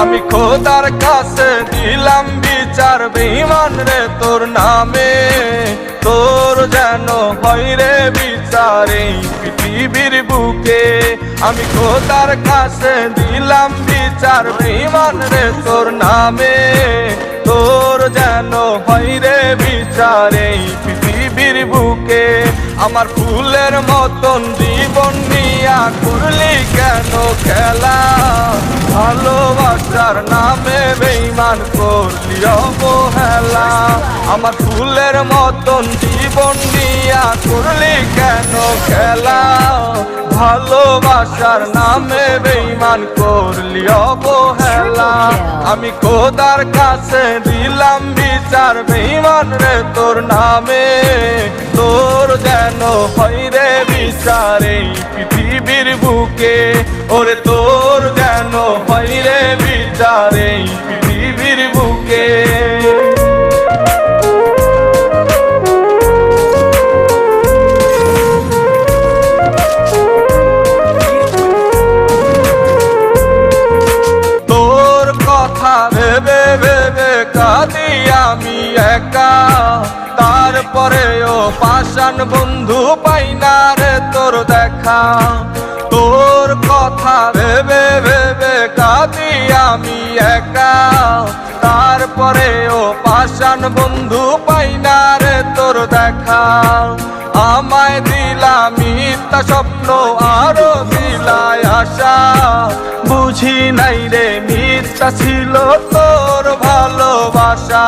আমি খোদার কাছে দিলাম বিচার বেঈমান রে তোর নামে, তোর যেন হয় রে বিচার এই পৃথিবীর বুকে। আমি খোদার কাছে দিলাম বিচার বেঈমান রে তোর নামে, তোর যেন হয় রে বিচার এই পৃথিবীর বুকে। আমার ফুলের মতন জীবন নিয়া করলি কেন খেলা, ভালোবাসার নামে বেঈমান করলি অবহেলা। আমার ফুলের মতন জীবন নিয়া করলি কেন খেলা, ভালোবাসার নামে বেঈমান করলি অবহেলা। আমি খোদার কাছে দিলাম বিচার বেঈমান রে তোর নামে, তোর যেন হয় রে বিচার এই পৃথিবীর বুকে। ওরে তোর যেন হয় রে বিচার এই পৃথিবীর বুকে। তোর কথা ভেবে ভেবে কাঁদি আমি একা, তারপরেও পাষাণ বন্ধু পাই না রে তোর দেখা। তোর কথা ভেবে ভেবে কাঁদি আমি একা, তারপরেও পাষাণ বন্ধু পাই না রে তোর দেখা। আমায় দিলা মিথ্যা স্বপ্ন আরো দিলাই আশা, বুঝি নাই রে মিথ্যা ছিল তোর ভালোবাসা।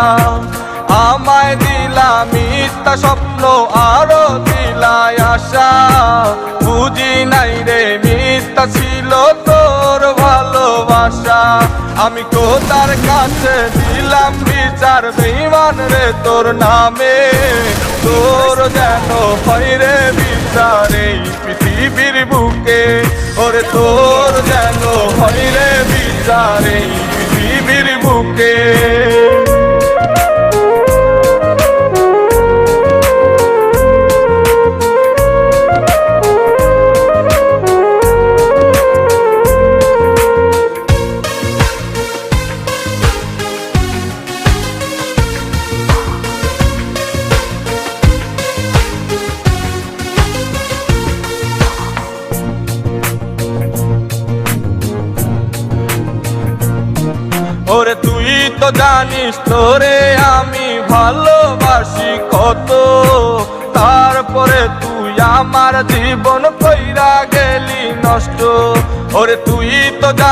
আমায় দিলা মিথ্যা স্বপ্ন আরো দিলাই আশা, বুঝি নাই রে মিথ্যা ছিল তোর ভালোবাসা। আমি খোদার কাছে দিলাম বিচার বেঈমান রে তোর নামে, তোর যেন হয় রে বিচার এই পৃথিবীর বুকে। ওরে তোর যেন হয় রে বিচার এই পৃথিবীর বুকে। ওরে তুই তো জানিস তোরে আমি ভালোবাসি কত, তারপরে তুই আমার জীবন কইরা গেলি নষ্ট। ওরে তুই তো জানিস